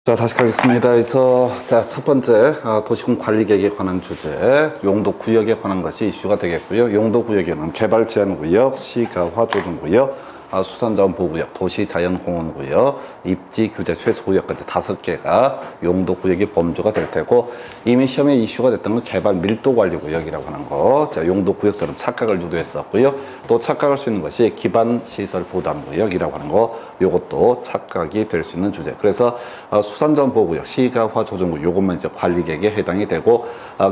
자, 다시 가겠습니다. 그래서 첫 번째 도시군 관리 계획에 관한 주제, 용도 구역에 관한 것이 이슈가 되겠고요. 용도 구역에는 개발 제한 구역, 시가화 조정 구역, 수산자원 보호구역, 도시자연공원구역, 입지 규제 최소 구역까지 5개가 용도 구역이 범주가 될 테고, 이미 시험에 이슈가 됐던 건 개발 밀도 관리 구역이라고 하는 거. 자, 용도 구역처럼 착각을 유도했었고요. 또 착각할 수 있는 것이 기반 시설 부담 구역이라고 하는 거. 요것도 착각이 될 수 있는 주제. 그래서 수산자원 보호구역, 시가화 조정구역, 요것만 이제 관리 계획에 해당이 되고,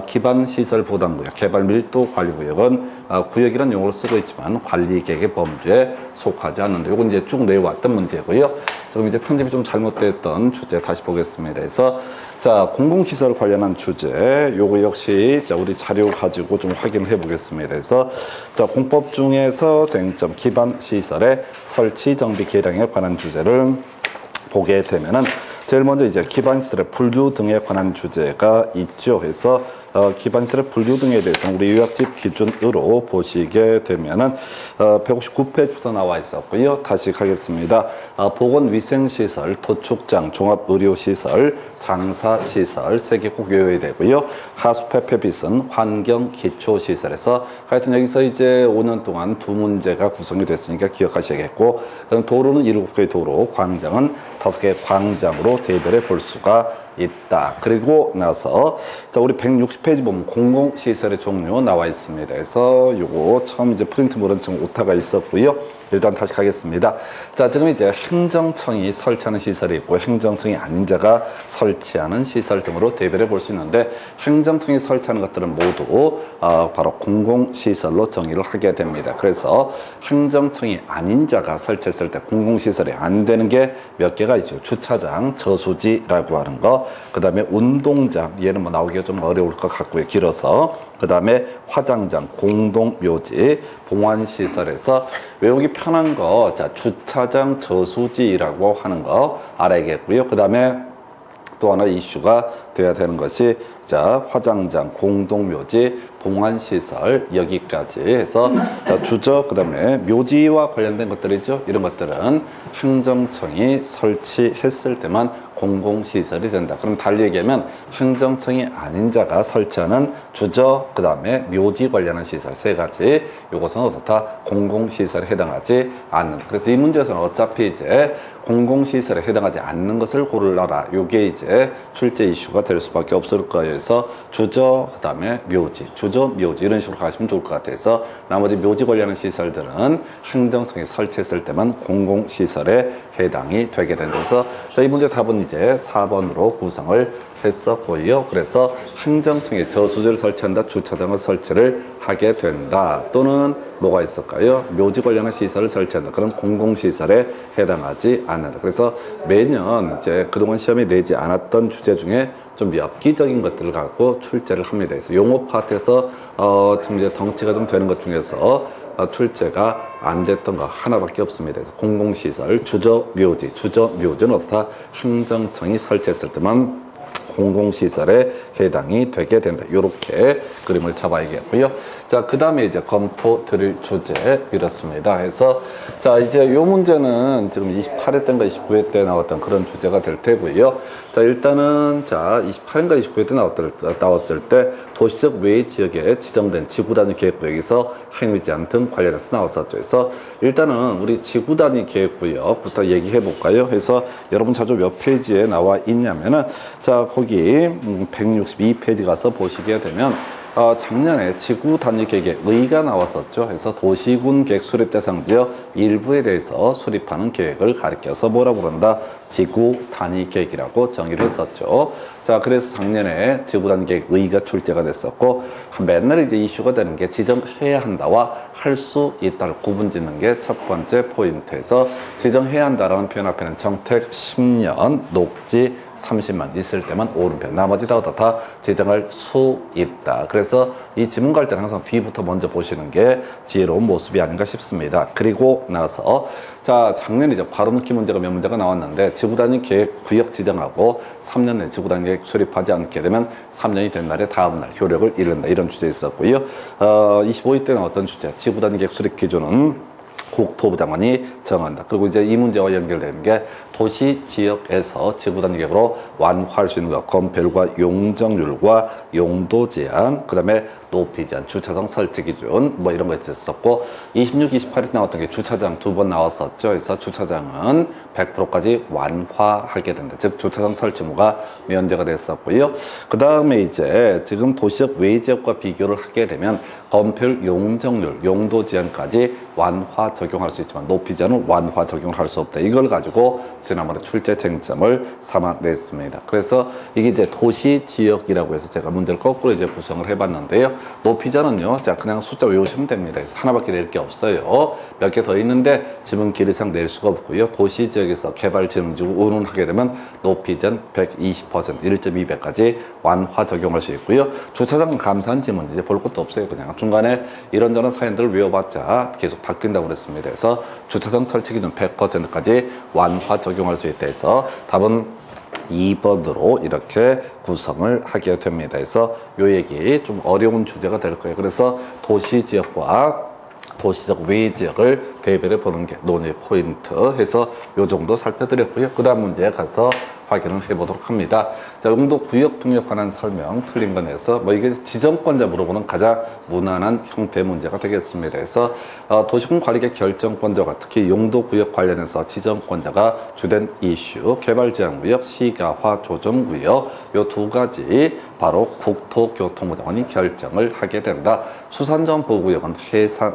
기반 시설 부담 구역, 개발 밀도 관리 구역은 구역이라는 용어를 쓰고 있지만 관리 계획의 범주에 속하지 않는데, 요건 이제 쭉 내려왔던 문제고요. 지금 이제 편집이 좀 잘못됐던 주제 다시 보겠습니다. 그래서 자, 공공시설 관련한 주제, 요거 역시 자, 우리 자료 가지고 좀 확인을 해 보겠습니다. 그래서 자, 공법 중에서 쟁점 기반 시설의 설치 정비 계량에 관한 주제를 보게 되면은 제일 먼저 이제 기반시설의 분류 등에 관한 주제가 있죠. 그래서 기반시설의 분류 등에 대해서는 우리 요약집 기준으로 보시게 되면은 159페이지부터 나와 있었고요. 다시 가겠습니다. 보건위생시설, 도축장, 종합의료시설, 장사시설 3개 꼭 외워야 되고요. 하수폐폐비선, 환경기초시설에서 하여튼 여기서 이제 5년 동안 2문제가 구성이 됐으니까 기억하셔야겠고, 그다음 도로는 7개의 도로, 광장은 5개의 광장으로 대별해 볼 수가 있다. 그리고 나서 자, 우리 160페이지 보면 공공시설의 종류 나와 있습니다. 그래서 요거 처음 이제 프린트물은 지금 오타가 있었고요. 일단 다시 가겠습니다. 자, 지금 이제 행정청이 설치하는 시설이 있고 행정청이 아닌 자가 설치하는 시설 등으로 대별해 볼 수 있는데, 행정청이 설치하는 것들은 모두 바로 공공시설로 정의를 하게 됩니다. 그래서 행정청이 아닌 자가 설치했을 때 공공시설이 안 되는 게 몇 개가 있죠. 주차장, 저수지라고 하는 거, 그 다음에 운동장, 얘는 뭐 나오기가 좀 어려울 것 같고요. 길어서. 그 다음에 화장장, 공동묘지, 봉안시설에서 외우기 편한 거, 자, 주차장, 저수지라고 하는 거 알아야겠고요. 그 다음에 또 하나 이슈가 돼야 되는 것이 자, 화장장, 공동묘지, 봉안시설 여기까지 해서 자, 주저, 그 다음에 묘지와 관련된 것들이죠. 이런 것들은 행정청이 설치했을 때만 공공시설이 된다. 그럼 달리 얘기하면 행정청이 아닌 자가 설치하는 주저, 그 다음에 묘지 관련한 시설 3가지, 요것은 어떻다? 공공시설에 해당하지 않는다. 그래서 이 문제에서는 어차피 이제 공공시설에 해당하지 않는 것을 고르라. 요게 이제 출제 이슈가 될 수밖에 없을 거예요. 그래서 주저, 그 다음에 묘지, 주저, 묘지 이런 식으로 가시면 좋을 것 같아서 나머지 묘지 관련한 시설들은 행정청이 설치했을 때만 공공시설에 해당이 되게 된다. 그래서 이 문제 답은 이제 4번으로 구성을 했었고요. 그래서 행정청이 저수지를 설치한다, 주차장을 설치를 하게 된다. 또는 뭐가 있을까요? 묘지 관련한 시설을 설치한다. 그런 공공시설에 해당하지 않는다. 그래서 매년 이제 그동안 시험에 내지 않았던 주제 중에 좀 엽기적인 것들을 갖고 출제를 합니다. 그래서 용어 파트에서 지금 이제 덩치가 좀 되는 것 중에서 출제가 안 됐던 거 하나밖에 없습니다. 그래서 공공시설, 주저, 묘지, 주저, 묘지는 어떻다? 행정청이 설치했을 때만 공공시설에 해당이 되게 된다. 이렇게 그림을 잡아야겠고요. 자, 그 다음에 이제 검토 드릴 주제 이렇습니다. 그래서 자, 이제 요 문제는 지금 28회 때인가 29회 때 나왔던 그런 주제가 될 테고요. 자, 일단은 자, 28회인가 29회 때 나왔을 때 도시적 외의 지역에 지정된 지구단위 계획구역에서 행위 제한 등 관련해서 나왔었죠. 그래서 일단은 우리 지구단위 계획구역부터 얘기해 볼까요? 그래서 여러분 자주 몇 페이지에 나와 있냐면은 자, 거기 162페이지 가서 보시게 되면 작년에 지구 단위 계획에 의가 나왔었죠. 그래서 도시군 계획 수립 대상 지역 일부에 대해서 수립하는 계획을 가리켜서 뭐라고 그런다? 지구 단위 계획이라고 정의를 했었죠. 자, 그래서 작년에 지구 단위 계획 의가 출제가 됐었고, 맨날 이제 이슈가 되는 게 지정해야 한다와 할 수 있다를 구분 짓는 게 첫 번째 포인트에서, 지정해야 한다라는 표현 앞에는 정택 10년, 녹지 30만 있을 때만 오른편, 나머지 다 어떻다? 지정할 수 있다. 그래서 이 지문 갈 때는 항상 뒤부터 먼저 보시는 게 지혜로운 모습이 아닌가 싶습니다. 그리고 나서 자, 작년에 이제 괄호넣기 문제가 몇 문제가 나왔는데, 지구단위 계획 구역 지정하고 3년 내 지구단위 계획 수립하지 않게 되면 3년이 된 날에 다음 날 효력을 잃는다. 이런 주제 있었고요. 25회 때 나왔던 주제, 지구단위 계획 수립 기준은 국토부 장관이 정한다. 그리고 이제 이 문제와 연결되는 게 도시 지역에서 지구 단위계획으로 완화할 수 있는 것, 건폐율과 용적률과 용도 제한, 그다음에 높이 제한, 주차장 설치 기준 뭐 이런 거 있었고 26, 28에 나왔던 게 주차장 두 번 나왔었죠. 그래서 주차장은 100%까지 완화하게 된다. 즉 주차장 설치 의무가 면제가 됐었고요. 그 다음에 이제 지금 도시적 외 지역과 비교를 하게 되면 건폐율, 용적률, 용도 제한까지 완화 적용할 수 있지만 높이 제한은 완화 적용을 할 수 없다. 이걸 가지고 지난번에 출제 쟁점을 삼아냈습니다. 그래서 이게 이제 도시 지역이라고 해서 제가 문제를 거꾸로 이제 구성을 해봤는데요. 높이 제한은요, 자 그냥 숫자 외우시면 됩니다. 그래서 하나밖에 낼 게 없어요. 몇 개 더 있는데 지문 길 이상 낼 수가 없고요. 도시 지역에서 개발지능지구 운운하게 되면 높이 제한 120%, 1.2배까지 완화 적용할 수 있고요. 주차장 감사한 지문 이제 볼 것도 없어요. 그냥 중간에 이런저런 사연들을 외워봤자 계속 바뀐다고 그랬습니다. 그래서 주차장 설치 기준 100%까지 완화 적용할 수 있다 해서 답은 2번으로 이렇게 구성을 하게 됩니다. 그래서 요 얘기 좀 어려운 주제가 될 거예요. 그래서 도시 지역과 도시적 외 지역을 대별해 보는 게 논의 포인트 해서 요 정도 살펴드렸고요. 그 다음 문제에 가서 확인을 해보도록 합니다. 자, 용도 구역 등에 관한 설명 틀린 거 내서 뭐 이게 지정권자 물어보는 가장 무난한 형태 문제가 되겠습니다. 그래서 도시군 관리계 결정권자가 특히 용도 구역 관련해서 지정권자가 주된 이슈, 개발제한구역, 시가화 조정구역 요 두 가지 바로 국토교통부 장관이 결정을 하게 된다. 수산자원 보호구역은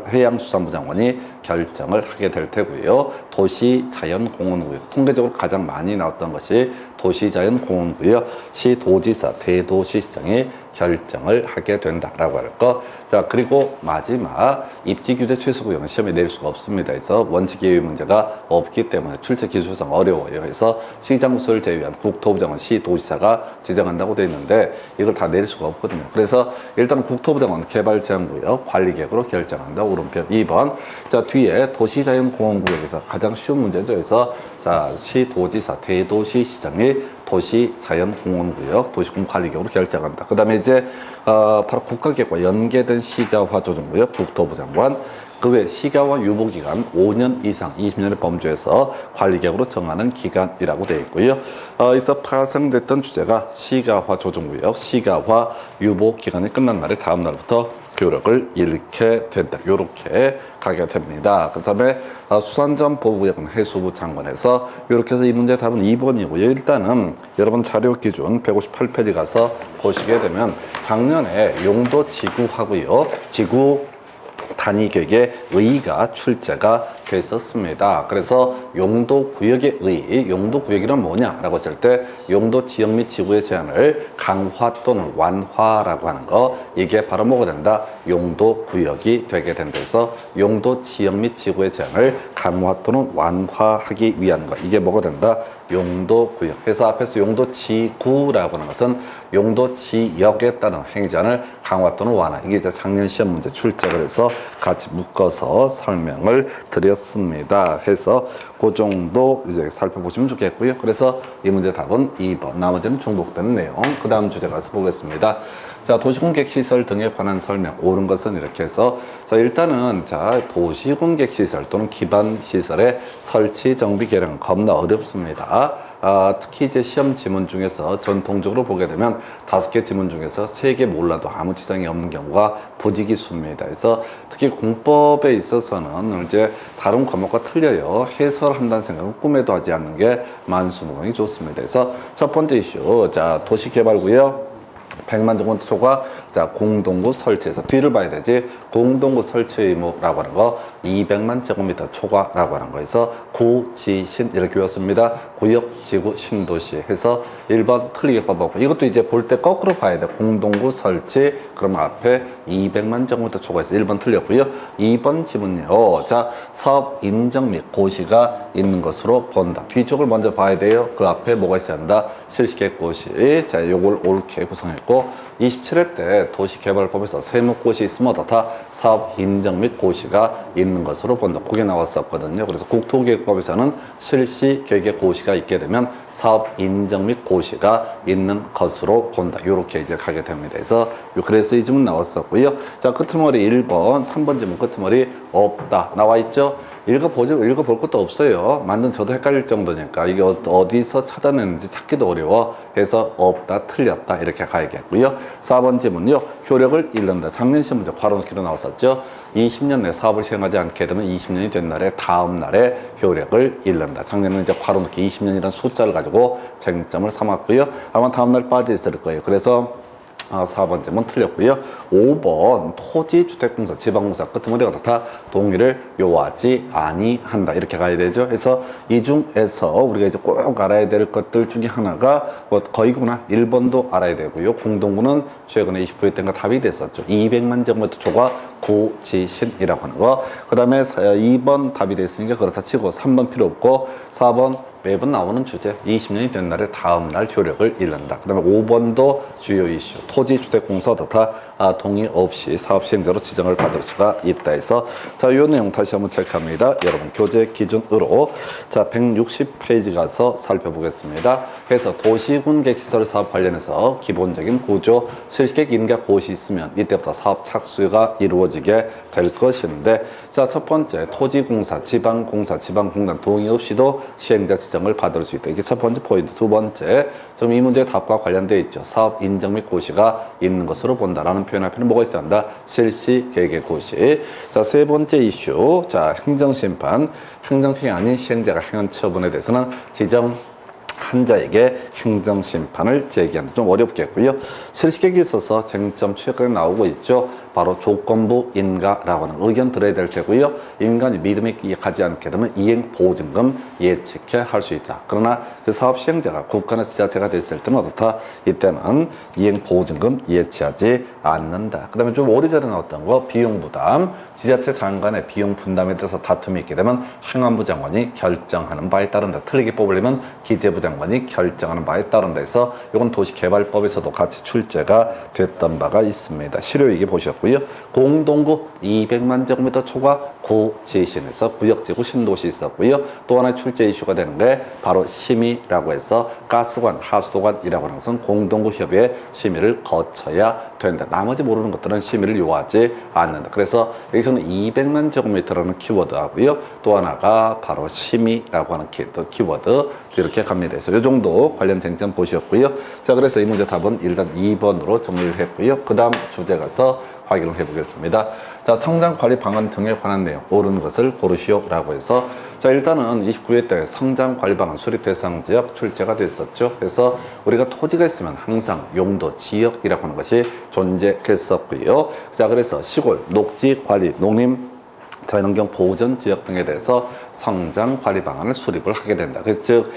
해양수산부 장관이 결정을 하게 될 테고요. 도시자연공원구역 통계적으로 가장 많이 나왔던 것이 도시자연공원구역, 시도지사, 대도시시장이 결정을 하게 된다라고 할 거. 자, 그리고 마지막 입지규제 최소구역은 시험에 낼 수가 없습니다. 그래서 원칙예외 문제가 없기 때문에 출제 기술상 어려워요. 그래서 시장구를 제외한 국토부 장관, 시도지사가 지정한다고 되어 있는데 이걸 다 낼 수가 없거든요. 그래서 일단 국토부 장관 개발제한구역 관리계획으로 결정한다. 오른편 2번. 자, 뒤에 도시자연공원구역에서 가장 쉬운 문제죠. 그래서 자, 시도지사, 대도시시장이 도시자연공원구역, 도시공관리계획으로 결정한다. 그 다음에 이제 바로 국가계획과 연계된 시가화 조정구역, 국토부 장관. 그 외 시가화 유보기간 5년 이상 20년을 범주에서 관리계획으로 정하는 기간이라고 되어 있고요. 여기서 파생됐던 주제가 시가화 조정구역, 시가화 유보기간이 끝난 날의 다음 날부터 효력을 잃게 된다. 이렇게 가게 됩니다. 그 다음에 수산자원 보호구역은 해수부 장관에서 이렇게 해서 이 문제 답은 2번이고요. 일단은 여러분 자료 기준 158페이지 가서 보시게 되면 작년에 용도 지구하고요. 지구 단위계획의 의의가 출제가 됐었습니다. 그래서 용도구역의 의의, 용도구역이란 뭐냐라고 했을 때 용도 지역 및 지구의 제한을 강화 또는 완화라고 하는 거, 이게 바로 뭐가 된다? 용도구역이 되게 된다. 그래서 용도 지역 및 지구의 제한을 강화 또는 완화하기 위한 거, 이게 뭐가 된다? 용도구역. 그래서 앞에서 용도지구라고 하는 것은 용도지역에 따른 행위제한을 강화 또는 완화. 이게 이제 작년 시험 문제 출제를 해서 같이 묶어서 설명을 드렸습니다. 해서 그 정도 이제 살펴보시면 좋겠고요. 그래서 이 문제 답은 2번. 나머지는 중복되는 내용. 그 다음 주제 가서 보겠습니다. 자, 도시공객시설 등에 관한 설명. 옳은 것은 이렇게 해서 자, 일단은 자, 도시공객시설 또는 기반시설의 설치, 정비, 개량은 겁나 어렵습니다. 특히 이제 시험 지문 중에서 전통적으로 보게 되면 5개 지문 중에서 3개 몰라도 아무 지장이 없는 경우가 부지기수입니다. 그래서 특히 공법에 있어서는 이제 다른 과목과 틀려요. 해설한다는 생각은 꿈에도 하지 않는 게 만수무강이 좋습니다. 그래서 첫 번째 이슈, 자, 도시개발구역 100만 제곱미터 초과, 자, 공동구 설치해서 뒤를 봐야 되지. 공동구 설치 의무라고 하는 거 200만 제곱미터 초과라고 하는 거에서 구, 지, 신 이렇게 외웠습니다. 구역, 지구, 신도시 해서 1번 틀리게 봐보고, 이것도 이제 볼 때 거꾸로 봐야 돼. 공동구 설치, 그럼 앞에 200만 제곱미터 초과해서 1번 틀렸고요. 2번 지문요. 자, 사업 인정 및 고시가 있는 것으로 본다. 뒤쪽을 먼저 봐야 돼요. 그 앞에 뭐가 있어야 한다? 실시계획 고시. 자, 요걸 옳게 구성했고, 27회 때 도시개발법에서 세무고시 있으면 어떻다? 사업 인정 및 고시가 있는 것으로 본다. 그게 나왔었거든요. 그래서 국토계획법에서는 실시계획의 고시가 있게 되면 사업 인정 및 고시가 있는 것으로 본다. 이렇게 이제 가게 됩니다. 그래서 이 질문 나왔었고요. 자, 끄트머리 1번, 3번 질문 끄트머리 없다. 나와 있죠? 읽어볼 것도 없어요. 완전 저도 헷갈릴 정도니까. 이게 어디서 찾아냈는지 찾기도 어려워. 해서 없다, 틀렸다. 이렇게 가야겠고요. 4번 질문요. 효력을 잃는다. 작년 시험 문제 괄호 넣기로 나왔었죠. 20년 내 사업을 시행하지 않게 되면 20년이 된 날에 다음 날에 효력을 잃는다. 작년에는 이제 괄호 넣기 20년이라는 숫자를 가지고 쟁점을 삼았고요. 아마 다음 날 빠져 있을 거예요. 그래서 4번 질문 틀렸고요. 5번 토지주택공사, 지방공사 끄트머리가 다 동의를 요하지 아니한다. 이렇게 가야 되죠. 그래서 이 중에서 우리가 이제 꼭 알아야 될 것들 중에 하나가 거의구나. 1번도 알아야 되고요. 공동구는 최근에 20% 때인가 답이 됐었죠. 200만 제곱미터 초과 구지신이라고 하는 거. 그 다음에 2번 답이 됐으니까 그렇다 치고 3번 필요 없고 4번 매번 나오는 주제 20년이 된 날에 다음 날 효력을 잃는다. 그 다음에 5번도 주요 이슈 토지주택공사 다 동의 없이 사업시행자로 지정을 받을 수가 있다 해서 자, 이 내용 다시 한번 체크합니다. 여러분 교재 기준으로 자 160페이지 가서 살펴보겠습니다. 그래서 도시군객시설 사업 관련해서 기본적인 구조 실시객 인가 고시 있으면 이때부터 사업 착수가 이루어지게 될 것인데 자, 첫 번째 토지공사, 지방공사, 지방공단 동의 없이도 시행자 지정을 받을 수 있다. 이게 첫 번째 포인트. 두 번째, 지금 이 문제의 답과 관련되어 있죠. 사업 인정 및 고시가 있는 것으로 본다라는 표현 앞에는 뭐가 있어야 한다? 실시, 계획, 고시. 자, 세 번째 이슈. 자, 행정심판. 행정심이 아닌 시행자가 행한 처분에 대해서는 지정 한자에게 행정심판을 제기한다. 좀 어렵겠고요. 실시계획에 있어서 쟁점 최근에 나오고 있죠. 바로 조건부 인가라고 하는 의견 들어야 될 테고요. 인간이 믿음이 가지 않게 되면 이행보증금 예측해 할 수 있다. 그러나 그 사업 시행자가 국가나 지자체가 됐을 때는 어떻다? 이때는 이행보증금 예치하지 않는다. 그 다음에 좀 오래전에 나왔던 거 비용부담. 지자체 장관의 비용 분담에 대해서 다툼이 있게 되면 행안부 장관이 결정하는 바에 따른다. 틀리게 뽑으려면 기재부 장관이 결정하는 바에 따른다 해서 이건 도시개발법에서도 같이 출제가 됐던 바가 있습니다. 실효이기 보셨고요. 공동구 200만 제곱미터 초과 구지신에서 구역지구 신도시 있었고요. 또 하나의 출제 이슈가 되는 게 바로 심의라고 해서 가스관, 하수도관이라고 하는 것은 공동구 협의회 심의를 거쳐야 된다. 나머지 모르는 것들은 심의를 요하지 않는다. 그래서 여기서는 200만 제곱미터라는 키워드 하고요. 또 하나가 바로 심의라고 하는 키워드 이렇게 갑니다. 그래서 이 정도 관련 쟁점 보셨고요. 자, 그래서 이 문제 답은 일단 2번으로 정리를 했고요. 그 다음 주제 가서 확인을 해보겠습니다. 자, 성장 관리 방안 등에 관한 내용, 옳은 것을 고르시오라고 해서 자, 일단은 29회 때 성장 관리 방안 수립 대상 지역 출제가 됐었죠. 그래서 우리가 토지가 있으면 항상 용도 지역이라고 하는 것이 존재했었고요. 자, 그래서 시골, 녹지 관리, 농림 자연환경 보전 지역 등에 대해서 성장 관리 방안을 수립을 하게 된다. 즉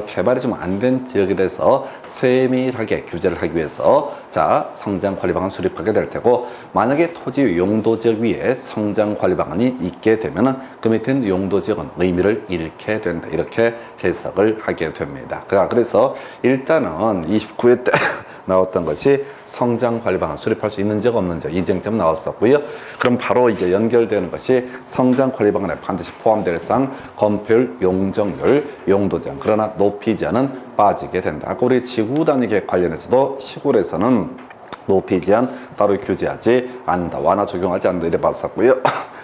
개발이 좀 안 된 지역에 대해서 세밀하게 규제를 하기 위해서 자, 성장 관리 방안 수립하게 될 테고 만약에 토지 용도 지역 위에 성장 관리 방안이 있게 되면은 그 밑에 용도 지역은 의미를 잃게 된다. 이렇게 해석을 하게 됩니다. 그래서 일단은 29회 때 나왔던 것이 성장 관리 방안 수립할 수 있는지 없는지 이 쟁점 나왔었고요. 그럼 바로 이제 연결되는 것이 성장 관리 방안에 반드시 포함될 사항 건폐율, 용적률, 용도 제한 그러나 높이 제한은 빠지게 된다. 아까 우리 지구 단위 계획 관련해서도 시골에서는 높이 제한 따로 규제하지 않는다. 완화 적용하지 않는다. 이래 봤었고요.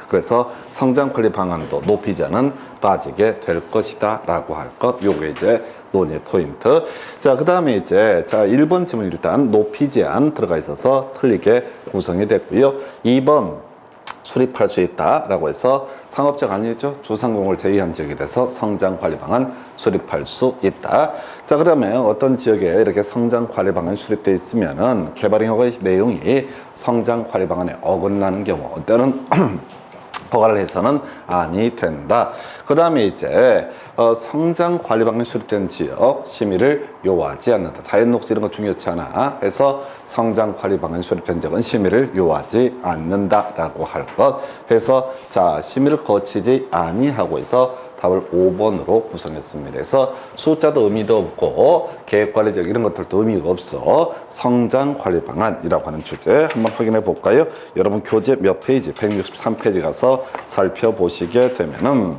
그래서 성장 관리 방안도 높이 제한은 빠지게 될 것이다 라고 할 것. 요게 이제 논의 포인트. 자, 그 다음에 이제, 자, 1번 질문 일단 높이 제한 들어가 있어서 틀리게 구성이 됐고요. 2번 수립할 수 있다라고 해서 상업적 아니죠. 주상공을 제외한 지역에 대해서 성장 관리 방안 수립할 수 있다. 자, 그러면 어떤 지역에 이렇게 성장 관리 방안이 수립되어 있으면은 개발행위의 내용이 성장 관리 방안에 어긋나는 경우, 어때는 허가를 해서는 아니 된다. 그 다음에 이제 성장 관리 방안이 수립된 지역 심의를 요하지 않는다. 자연녹지 이런 거 중요치 않아. 해서 성장 관리 방안이 수립된 지역은 심의를 요하지 않는다라고 할 것. 해서 자, 심의를 거치지 아니하고 해서 답을 5번으로 구성했습니다. 그래서 숫자도 의미도 없고 계획관리적 이런 것들도 의미가 없어. 성장관리 방안이라고 하는 주제 한번 확인해 볼까요? 여러분 교재 몇 페이지? 163페이지 가서 살펴보시게 되면은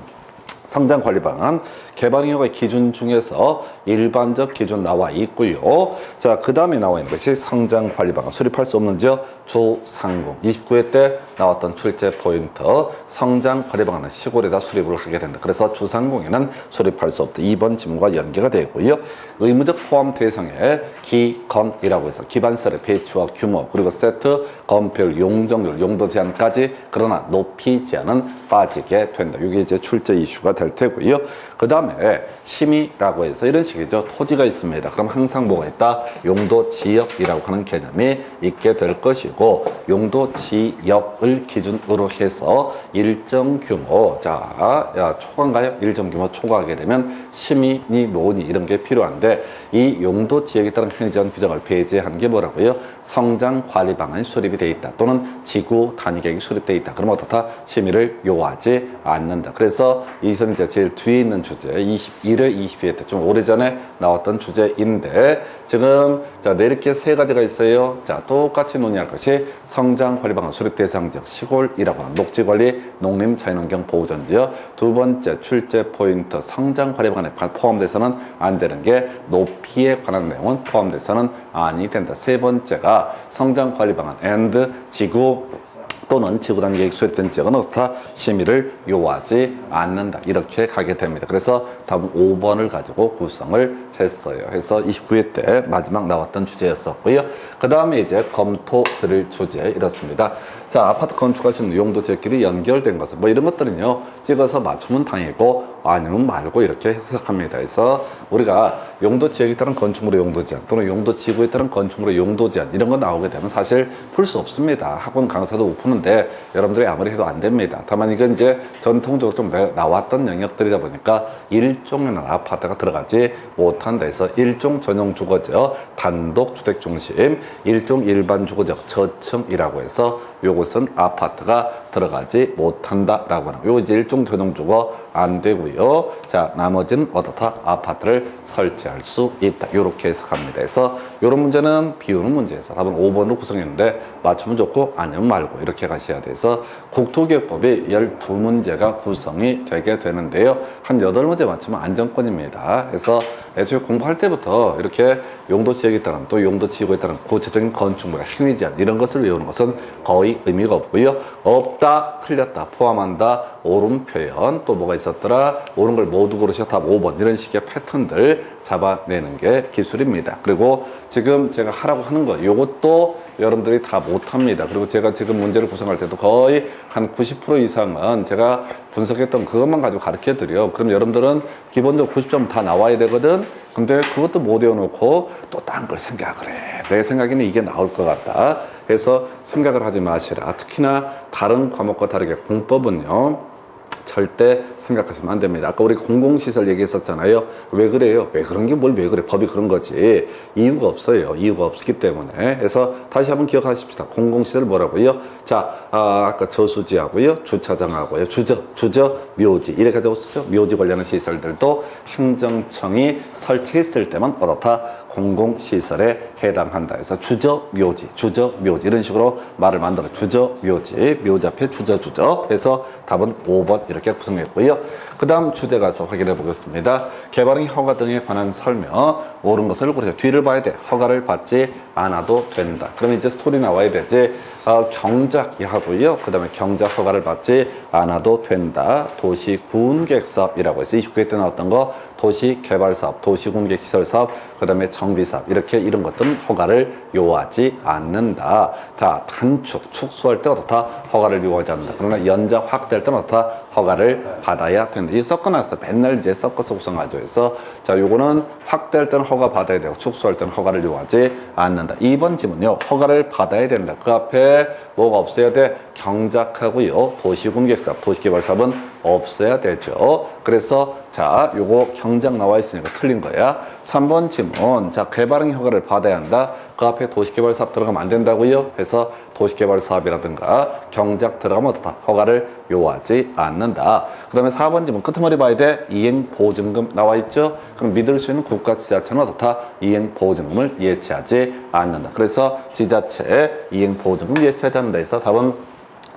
성장관리 방안 개발잉여의 기준 중에서 일반적 기준 나와 있고요. 자, 그 다음에 나와 있는 것이 성장 관리 방안. 수립할 수 없는 지역 주상공. 29회 때 나왔던 출제 포인트. 성장 관리 방안은 시골에다 수립을 하게 된다. 그래서 주상공에는 수립할 수 없다. 2번 지문과 연계가 되고요. 의무적 포함 대상에 기건이라고 해서 기반설의 배치와 규모, 그리고 세트, 건별, 용적률, 용도 제한까지, 그러나 높이 제한은 빠지게 된다. 이게 이제 출제 이슈가 될 테고요. 그 다음에 심의라고 해서 이런 식이죠. 토지가 있습니다. 그럼 항상 뭐가 있다? 용도 지역이라고 하는 개념이 있게 될 것이고, 용도 지역을 기준으로 해서 일정 규모, 자, 초과인가요? 일정 규모 초과하게 되면 심의니 뭐니 이런 게 필요한데, 이 용도 지역에 따른 행정 규정을 배제한 게 뭐라고요? 성장 관리 방안이 수립이 돼 있다. 또는 지구 단위 계획이 수립돼 있다. 그러면 어떻다? 심의를 요하지 않는다. 그래서 이선 이제 제일 뒤에 있는 주제, 21회, 22회 때 좀 오래전에 나왔던 주제인데, 지금 자, 네, 이렇게 세 가지가 있어요. 자, 똑같이 논의할 것이 성장 관리 방안 수립 대상 지역 시골이라고 하는 녹지 관리, 농림 자연환경 보호전 지역. 두 번째 출제 포인트, 성장 관리 방안에 포함돼서는 안 되는 게 높이에 관한 내용은 포함돼서는 아니 된다. 세 번째가 성장 관리 방안 and 지구 또는 지구단 계획 수립된 지역은 어떻다? 심의를 요하지 않는다. 이렇게 가게 됩니다. 그래서 답은 5번을 가지고 구성을 했어요. 그래서 29회 때 마지막 나왔던 주제였었고요. 그 다음에 이제 검토 드릴 주제 이렇습니다. 자, 아파트 건축할 수 있는 용도 지역끼리 연결된 것은 뭐 이런 것들은요, 찍어서 맞추면 당이고 아니면 말고 이렇게 해석합니다. 그래서 우리가 용도 지역에 따른 건축물의 용도 제한 또는 용도 지구에 따른 건축물의 용도 제한 이런 거 나오게 되면 사실 풀 수 없습니다. 학원 강사도 못 푸는데 여러분들이 아무리 해도 안 됩니다. 다만 이건 이제 전통적으로 좀 나왔던 영역들이다 보니까 일종의 아파트가 들어가지 못한다 해서 일종 전용 주거지역, 단독 주택 중심, 일종 일반 주거지역, 저층이라고 해서 요것은 아파트가 들어가지 못한다라고 하는, 요 이제 일종 전용 주거 안 되고요. 자, 나머지는 어떻다? 아파트를 설치할 수 있다. 요렇게 해석합니다. 그래서 요런 문제는 비우는 문제에서 답은 5번으로 구성했는데 맞추면 좋고 아니면 말고 이렇게 가셔야 돼서 국토기획법이 12문제가 구성이 되게 되는데요. 한 8문제 맞추면 안정권입니다. 그래서 애초에 공부할 때부터 이렇게 용도 지역에 따른 또 용도 지구에 따른 구체적인 건축물의 행위 제한 이런 것을 외우는 것은 거의 의미가 없고요. 없다, 틀렸다, 포함한다, 옳은 표현, 또 뭐가 있었더라, 옳은 걸 모두 고르셔 답 5번 이런 식의 패턴들 잡아내는 게 기술입니다. 그리고 지금 제가 하라고 하는 거 요것도 여러분들이 다 못합니다. 그리고 제가 지금 문제를 구성할 때도 거의 한 90% 이상은 제가 분석했던 그것만 가지고 가르쳐 드려요. 그럼 여러분들은 기본적으로 90점 다 나와야 되거든. 근데 그것도 못 외워놓고 또 딴 걸 생각을 해. 내 생각에는 이게 나올 것 같다. 그래서 생각을 하지 마시라. 특히나 다른 과목과 다르게 공법은요, 절대 생각하시면 안 됩니다. 아까 우리 공공시설 얘기했었잖아요. 왜 그래요? 왜 그런 게 뭘 왜 그래? 법이 그런 거지. 이유가 없어요. 이유가 없기 때문에. 그래서 다시 한번 기억하십시다. 공공시설 뭐라고요? 자, 아까 저수지하고요, 주차장하고요, 주저, 묘지. 이래 가지고 쓰죠. 묘지 관련한 시설들도 행정청이 설치했을 때만 어떻다? 공공시설에 해당한다. 그래서 주저, 묘지 이런 식으로 말을 만들어 주저, 묘지 앞에 주저 해서 답은 5번 이렇게 구성했고요. 그 다음 주제 가서 확인해 보겠습니다. 개발행 허가 등에 관한 설명, 옳은 것을 고르세요. 뒤를 봐야 돼. 허가를 받지 않아도 된다. 그러면 이제 스토리 나와야 되지. 경작이 하고요. 그 다음에 경작 허가를 받지 않아도 된다. 도시군계획사업이라고 해서 29회 때 나왔던 거, 도시개발사업, 도시공개시설사업, 그 다음에 정비사업 이렇게 이런 것들은 허가를 요하지 않는다. 자, 단축, 축소할 때 어떻다? 허가를 요하지 않는다. 그러나 연장, 확대할 때는 어떻다? 허가를 받아야 된다. 이 섞어놨어. 맨날 이제 섞어서 구성하죠. 그래서 자, 요거는 확대할 때는 허가 받아야 되고 축소할 때는 허가를 요하지 않는다. 2번 지문요. 허가를 받아야 된다. 그 앞에 뭐가 없어야 돼? 경작하고요. 도시공개사업, 도시개발사업은 없어야 되죠. 그래서 자, 요거 경작 나와 있으니까 틀린 거야. 3번 지문. 자, 개발행 허가를 받아야 한다. 그 앞에 도시개발사업 들어가면 안 된다고요. 그래서 도시개발사업이라든가 경작 들어가면 어떻다? 허가를 요하지 않는다. 그 다음에 4번 지문 끄트머리 봐야 돼. 이행보증금 나와 있죠. 그럼 믿을 수 있는 국가지자체는 어떻다? 이행보증금을 예치하지 않는다. 그래서 지자체에 이행보증금 예치하지 않는다 해서 답은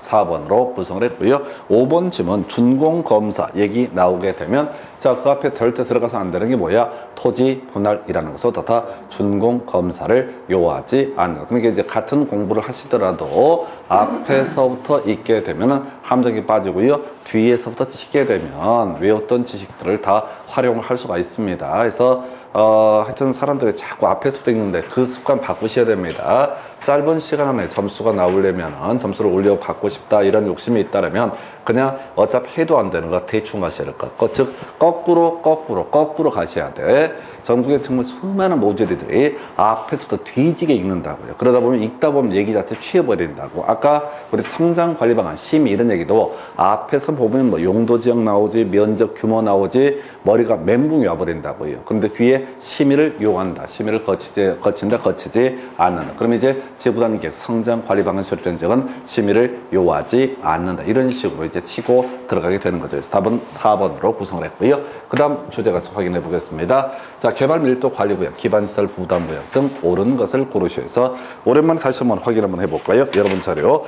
4번으로 구성을 했고요. 5번 질문 준공검사 얘기 나오게 되면 자, 그 앞에 절대 들어가서 안 되는 게 뭐야? 토지 분할이라는 것은 다 준공검사를 요하지 않는. 그러니까 이제 같은 공부를 하시더라도 앞에서부터 있게 되면은 함정이 빠지고요. 뒤에서부터 치게 되면 외웠던 지식들을 다 활용을 할 수가 있습니다. 그래서 하여튼 사람들이 자꾸 앞에서부터 읽는데 그 습관 바꾸셔야 됩니다. 짧은 시간 안에 점수가 나오려면 점수를 올려 받고 싶다 이런 욕심이 있다면 그냥 어차피 해도 안 되는 거 대충 가셔야 될 것. 즉 거꾸로 가셔야 돼. 전국에 정말 수많은 모듈들이 앞에서부터 뒤지게 읽는다고요. 그러다 보면 읽다 보면 얘기 자체 취해버린다고. 아까 우리 성장관리 방안 심의 이런 얘기도 앞에서 보면 뭐 용도 지역 나오지 면적 규모 나오지 머리가 멘붕이 와버린다고요. 그런데 뒤에 심의를 요한다. 심의를 거치지 않는다. 그러면 이제 지구단 계획 성장관리 방안 수립된 적은 심의를 요하지 않는다. 이런 식으로 이제 치고 들어가게 되는 거죠. 그래서 답은 4번으로 구성을 했고요. 그 다음 주제 가서 확인해 보겠습니다. 자, 개발 밀도 관리 구역, 기반시설 부담 구역 등 옳은 것을 고르셔서 오랜만에 다시 한번 확인 한번 해볼까요? 여러분 자료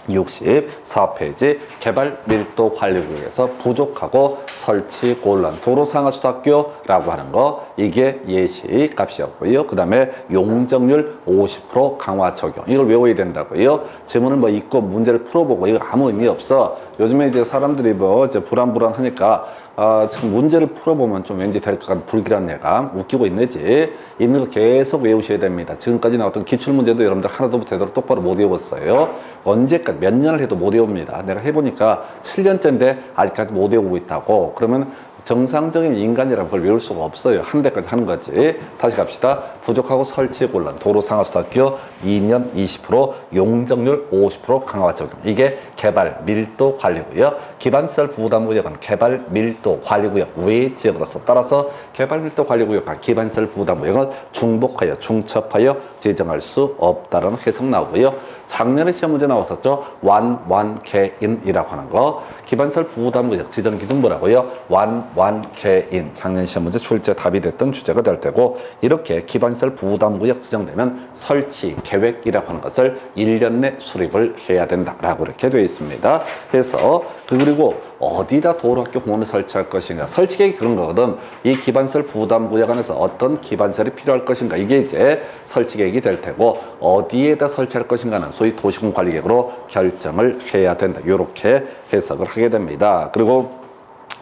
164페이지 개발 밀도 관리 구역에서 부족하고 설치 곤란 도로상하수도학교라고 하는 거 이게 예시 값이었고요. 그 다음에 용적률 50% 강화 적용 이걸 외워야 된다고요. 지문을 뭐 읽고 문제를 풀어보고 이거 아무 의미 없어. 요즘에 이제 사람들이 뭐 이제 불안하니까 지금 문제를 풀어보면 좀 왠지 될 것 같은 불길한 웃기고 있는지 있는 거 계속 외우셔야 됩니다. 지금까지 나왔던 기출문제도 여러분들 하나도 제대로 똑바로 못 외웠어요. 언제까지 몇 년을 해도 못 외웁니다. 내가 해보니까 7년째인데 아직까지 못 외우고 있다고. 그러면 정상적인 인간이라면 그걸 외울 수가 없어요. 한 대까지 하는 거지. 다시 갑시다. 부족하고 설치 곤란 도로상하수도학교 2년 20% 용적률 50% 강화 적용. 이게 개발 밀도 관리고요. 기반시설 부담 구역은 개발 밀도 관리구역 외 지역으로서 따라서 개발 밀도 관리구역과 기반시설 부담 구역은 중복하여 중첩하여 지정할 수 없다는 해석 나오고요. 작년에 시험 문제 나왔었죠. 완개인이라고 하는 거. 기반시설 부담 구역 지정 기준 뭐라고요? 완개인. 작년 시험 문제 출제 답이 됐던 주제가 될 테고 이렇게 기반시설 부담 구역 지정되면 설치 계획이라고 하는 것을 1년 내 수립을 해야 된다라고 이렇게 되어 있습니다. 그래서 그리고 어디다 도로학교 공원을 설치할 것인가 설치 계획이 그런 거거든. 이 기반시설 부담 구역 안에서 어떤 기반시설이 필요할 것인가 이게 이제 설치 계획이 될 테고 어디에다 설치할 것인가는 소위 도시공 관리 계획으로 결정을 해야 된다. 이렇게 해석을 하게 됩니다. 그리고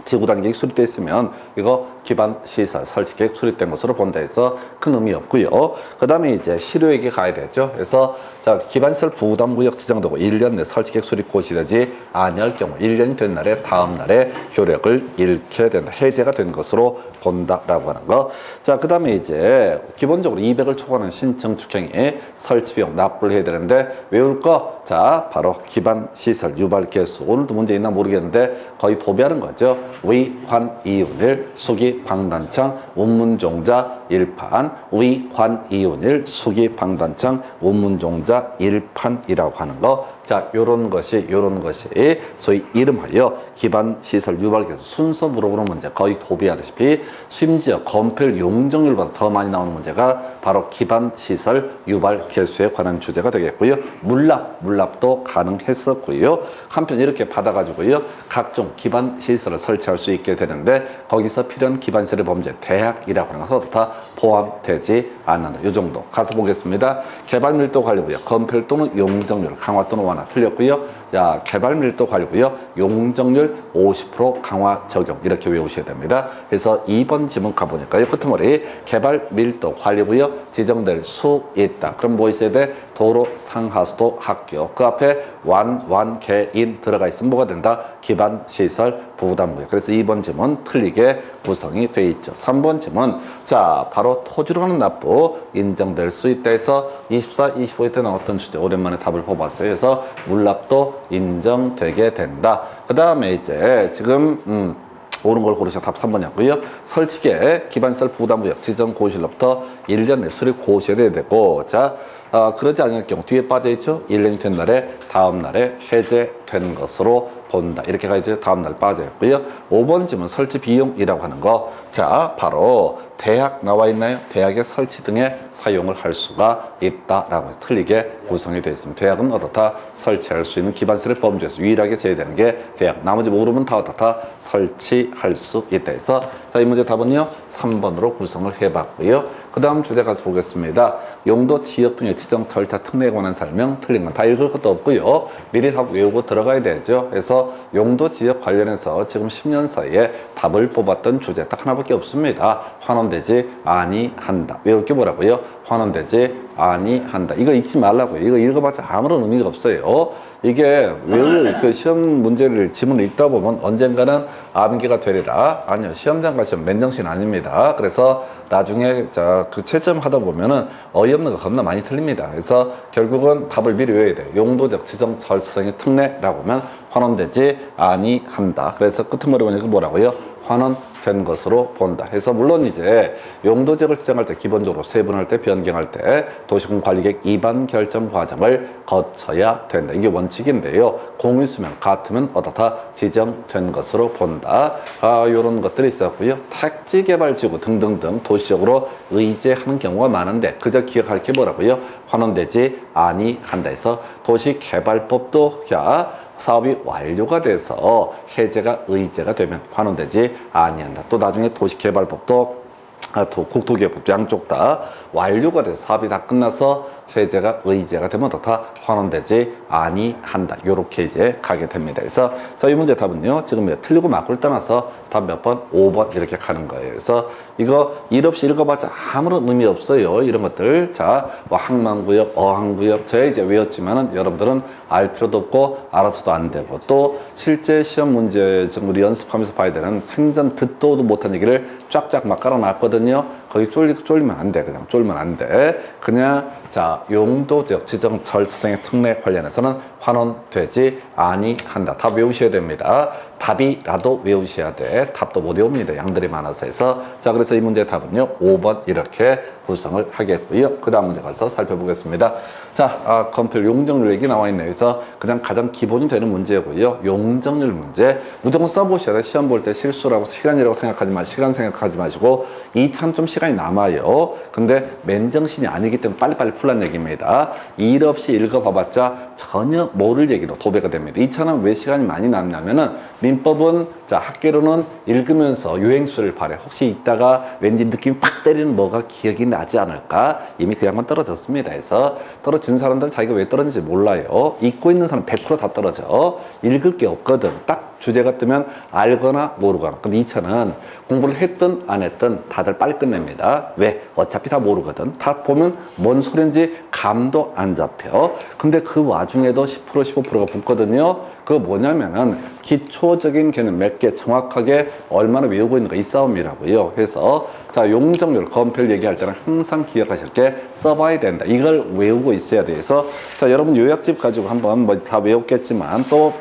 지구단 계획 수립되어 있으면 이거 기반 시설 설치 계획 수립된 것으로 본다 해서 큰 의미 없고요. 그 다음에 이제 실효에게 가야 되죠. 그래서 자, 기반시설 부담 구역 지정되고 1년 내 설치 계획 수립 고시되지 아니할 경우 1년이 된 날에 다음 날에 효력을 잃게 된다. 해제가 된 것으로 본다라고 하는 거. 자, 그 다음에 이제 기본적으로 200을 초과하는 신청 축행에 설치 비용 납부를 해야 되는데 외울 거 자, 바로 기반 시설 유발 개수. 오늘도 문제 있나 모르겠는데 거의 도배하는 거죠. 위환 이윤일 수기 방단창 운문종자 1판 위환 이윤일 수기 방단창 운문종자 1판이라고 하는 거. 자, 요런 것이 소위 이름하여 기반시설 유발개수 순서 물어보는 문제 거의 도비하다시피 심지어 검필 용적률보다 더 많이 나오는 문제가 바로 기반시설 유발개수에 관한 주제가 되겠고요. 물납도 가능했었고요. 한편 이렇게 받아가지고요. 각종 기반시설을 설치할 수 있게 되는데 거기서 필요한 기반시설의 범죄 대학이라고 하는 것은 다 포함되지 않는다. 이 정도 가서 보겠습니다. 개발밀도 관리구역 검필 또는 용적률 강화 또는 완화 틀렸고요. 자, 개발 밀도 관리고요. 용적률 50% 강화 적용 이렇게 외우셔야 됩니다. 그래서 2번 지문 가보니까요. 끝머리 개발 밀도 관리고요. 지정될 수 있다. 그럼 뭐 있어야 돼? 도로 상하수도 학교. 그 앞에 완개인 들어가 있으면 뭐가 된다? 기반 시설 부담구역. 그래서 2번 지문 틀리게 구성이 돼 있죠. 3번 지문 자, 바로 토지로 하는 납부 인정될 수 있다 해서 24, 25회 때 나왔던 주제 오랜만에 답을 뽑았어요. 그래서 물납도 인정되게 된다. 그 다음에 이제 지금 옳은 걸 고르셔 답 3번이었고요. 설치계 기반시설 부담구역 지정 고시로부터 1년 내 수립 고시해야 되고 자 그러지 않을 경우 뒤에 빠져있죠. 1년이 된 날에 다음 날에 해제된 것으로 본다. 이렇게 가야죠. 다음 날 빠져있고요. 5번 지문 설치 비용이라고 하는 거. 자, 바로 대학 나와 있나요? 대학의 설치 등에 사용을 할 수가 있다라고 해서 틀리게 구성이 되어 있습니다. 대학은 어떻다? 설치할 수 있는 기반시설 범주에서 유일하게 제외되는 게 대학. 나머지 모르면 다 어떻다? 설치할 수 있다 해서 자, 이 문제 답은요 3번으로 구성을 해봤고요. 그 다음 주제 가서 보겠습니다. 용도, 지역 등의 지정 절차 특례에 관한 설명. 틀린 건 다 읽을 것도 없고요. 미리 답 외우고 들어가야 되죠. 그래서 용도, 지역 관련해서 지금 10년 사이에 답을 뽑았던 주제 딱 하나밖에 없습니다. 환원되지 아니한다. 외울 게 뭐라고요? 환원되지 아니한다. 이거 읽지 말라고요. 이거 읽어봤자 아무런 의미가 없어요. 이게 외울 그 시험 문제를 지문을 읽다 보면 언젠가는 암기가 되리라. 아니요, 시험장 가시면 맨정신 아닙니다. 그래서 나중에 그 채점 하다 보면은 어이없는 거 겁나 많이 틀립니다. 그래서 결국은 답을 미리 외워야 돼요. 용도적 지정 절차성의 특례라고 하면 환원되지 아니한다. 그래서 끝머리 보니까 뭐라고요? 환원된 것으로 본다. 해서 물론 이제 용도지역을 지정할 때 기본적으로 세분할 때 변경할 때 도시공관리계획 입안 결정 과정을 거쳐야 된다. 이게 원칙인데요. 공유수면 같으면 어떻다? 지정된 것으로 본다. 이런 것들이 있었고요. 택지개발지구 등등등 도시적으로 의제하는 경우가 많은데 그저 기억할 게 뭐라고요? 환원되지 아니한다 해서 도시개발법도 사업이 완료가 돼서 해제가 의제가 되면 환원되지 아니한다. 또 나중에 도시개발법도 국토개발법도 양쪽 다 완료가 돼서 사업이 다 끝나서 해제가 의제가 되면 어떻다? 환원되지 아니한다. 요렇게 이제 가게 됩니다. 그래서 이 문제 답은요. 지금 틀리고 맞고를 떠나서 답 몇 번? 5번 이렇게 가는 거예요. 그래서 이거 일 없이 읽어봤자 아무런 의미 없어요. 이런 것들. 자, 뭐 항만구역, 어항구역. 제가 이제 외웠지만은 여러분들은 알 필요도 없고 알아서도 안 되고 또 실제 시험 문제 지금 우리 연습하면서 봐야 되는 생전 듣도 못한 얘기를 쫙쫙 막 깔아놨거든요. 거기 쫄리면 안 돼. 그냥 쫄면 안 돼. 그냥 자, 용도적 지정 절차성의 특례 관련해서는 환원되지 아니한다. 답 외우셔야 됩니다. 답이라도 외우셔야 돼. 답도 못 외웁니다. 양들이 많아서 해서. 자, 그래서 이 문제의 답은요. 5번 이렇게 구성을 하겠고요. 그 다음 문제 가서 살펴보겠습니다. 자, 컴필 용적률 얘기 나와 있네요. 그래서 그냥 가장 기본이 되는 문제고요. 용적률 문제. 무조건 써보셔야 돼. 시험 볼 때 실수라고 시간 생각하지 마시고 2차는 좀 시간이 남아요. 근데 맨정신이 아니기 때문에 빨리빨리 풀란 얘기입니다. 일 없이 읽어봐봤자 전혀 모를 얘기로 도배가 됩니다. 2차는 왜 시간이 많이 남냐면은 민법은 자 학계로는 읽으면서 유행수를 발해. 혹시 읽다가 왠지 느낌이 팍 때리는 뭐가 기억이 나지 않을까? 이미 그 양반 떨어졌습니다. 해서 떨어진 사람들은 자기가 왜 떨어진지 몰라요. 읽고 있는 사람 100% 다 떨어져. 읽을 게 없거든. 딱 주제가 뜨면 알거나 모르거나. 근데 2차는 공부를 했든 안 했든 다들 빨리 끝냅니다. 왜? 어차피 다 모르거든. 다 보면 뭔 소린지 감도 안 잡혀. 근데 그 와중에도 10% 15%가 붙거든요. 그거 뭐냐면은 기초적인 개념 몇 개 정확하게 얼마나 외우고 있는가 이 싸움이라고요. 그래서 자 용적률 검별 얘기할 때는 항상 기억하실 게 써봐야 된다. 이걸 외우고 있어야 돼서 자 여러분 요약집 가지고 한번 뭐 다 외웠겠지만 또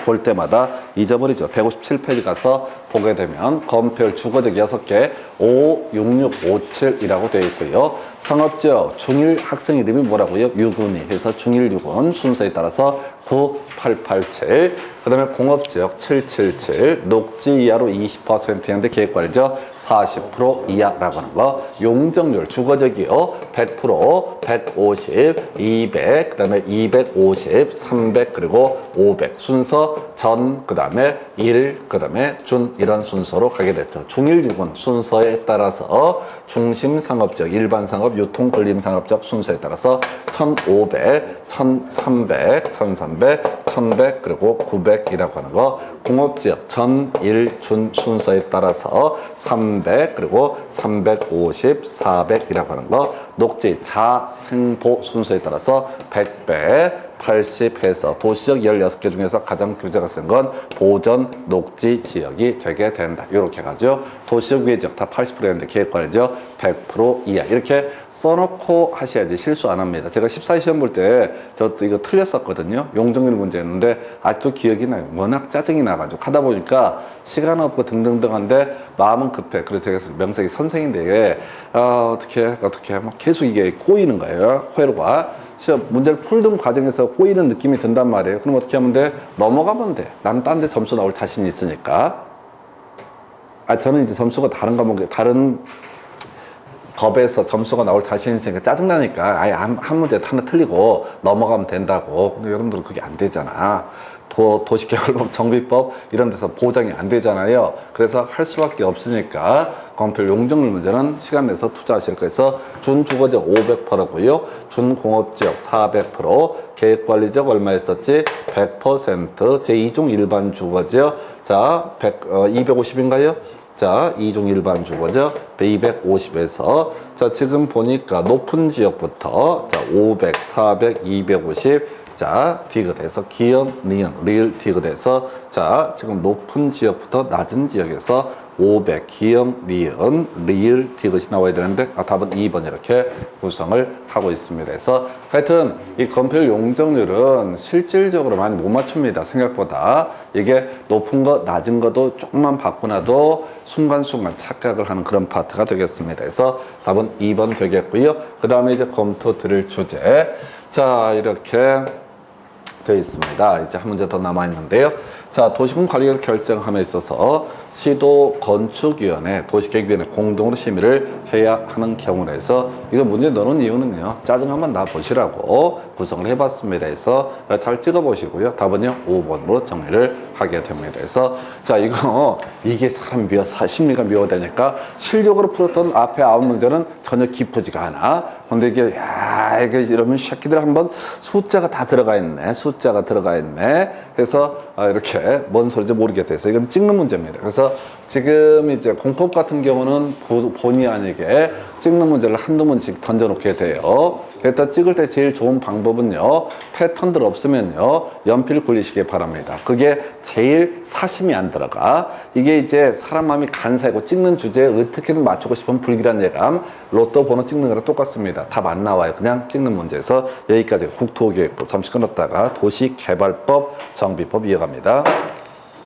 볼 때마다 잊어버리죠. 157페이지 가서 보게 되면 검별 주거적 6개 5, 6, 6, 5, 7이라고 되어 있고요. 상업지역 중일 학생 이름이 뭐라고요? 유군이 해서 중일 유군 순서에 따라서 9, 8, 8, 7. 그 다음에 공업지역 777 녹지 이하로 20%인데 계획관리죠. 40% 이하라고 하는 거. 용적률 주거적이요. 100%, 150, 200, 그 다음에 250, 300, 그리고 500. 순서 전, 그 다음에 1, 그 다음에 준 이런 순서로 가게 됐죠. 중일 유군 순서에 따라서 중심 상업적, 일반 상업, 유통 걸림 상업적 순서에 따라서 1500, 1300, 1300, 1100, 그리고 900이라고 하는 거. 공업지역 전, 일, 준 순서에 따라서 300, 그리고 350, 400이라고 하는 거. 녹지, 자, 생, 보 순서에 따라서 100배, 80 해서 도시적 16개 중에서 가장 규제가 센 건 보전 녹지 지역이 되게 된다. 이렇게 가죠. 도시적 외 지역 다 80%였는데 계획관리죠. 100% 이하. 이렇게 써놓고 하셔야지 실수 안 합니다. 제가 14시 시험 볼 때 저 이거 틀렸었거든요. 용적률 문제였는데 아직도 기억이 나요. 워낙 짜증이 나가지고 하다 보니까 시간 없고 등등등 한데 마음은 급해. 그래서 제가 명색이 선생인데 어떻게 막 계속 이게 꼬이는 거예요. 회로가. 시험 문제를 풀던 과정에서 꼬이는 느낌이 든단 말이에요. 그럼 어떻게 하면 돼? 넘어가면 돼. 난 딴 데 점수 나올 자신이 있으니까. 저는 이제 점수가 다른 과목에 다른 법에서 점수가 나올 자신 있으니까 짜증나니까 아예 한 문제 하나 틀리고 넘어가면 된다고. 근데 여러분들은 그게 안 되잖아. 도시개발법, 정비법 이런 데서 보장이 안 되잖아요. 그래서 할 수밖에 없으니까 건폐율 용적률 문제는 시간 내서 투자하실 거에서 준주거지역 500%고요. 준공업지역 400%, 계획관리지역 얼마였었지? 100%, 제2종 일반 주거지역 자 250인가요? 자 2종 일반 주거지역 250에서 자 지금 보니까 높은 지역부터 자 500, 400, 250 자, 디귿에서 기역, 니은, 리을 디귿에서 자, 지금 높은 지역부터 낮은 지역에서 500, 기역, 니은, 리을 디귿이 나와야 되는데 답은 2번 이렇게 구성을 하고 있습니다. 그래서 하여튼 이 건폐율 용적률은 실질적으로 많이 못 맞춥니다. 생각보다 이게 높은 거, 낮은 것도 조금만 바꾸나도 순간순간 착각을 하는 그런 파트가 되겠습니다. 그래서 답은 2번 되겠고요. 그 다음에 이제 검토 드릴 주제 자, 이렇게 되어 있습니다. 이제 한 문제 더 남아 있는데요. 자, 도시군 관리를 결정함에 있어서 시도 건축위원회, 도시계획위원회 공동으로 심의를 해야 하는 경우에서 이거 문제 넣는 이유는요. 짜증 한번 나 보시라고 구성을 해봤습니다. 그래서 잘 찍어보시고요. 답은요 5번으로 정리를 하게 됩니다. 그래서 자 이게 사람 심리가 묘하다니까 실력으로 풀었던 앞에 9문제는 전혀 기쁘지가 않아. 근데 이게 이게 이러면 새끼들 한번 숫자가 다 들어가 있네. 숫자가 들어가 있네. 그래서 이렇게 뭔 소리인지 모르겠다. 이건 찍는 문제입니다. 그래서 지금 이제 공법 같은 경우는 본의 아니게 찍는 문제를 한두 문씩 던져놓게 돼요. 그래서 찍을 때 제일 좋은 방법은요, 패턴들 없으면요, 연필 굴리시기 바랍니다. 그게 제일 사심이 안 들어가. 이게 이제 사람 마음이 간사하고 찍는 주제에 어떻게든 맞추고 싶은 불길한 예감, 로또 번호 찍는 거랑 똑같습니다. 답 안 나와요. 그냥 찍는 문제에서 여기까지 국토계획부 잠시 끊었다가 도시개발법, 정비법 이어갑니다.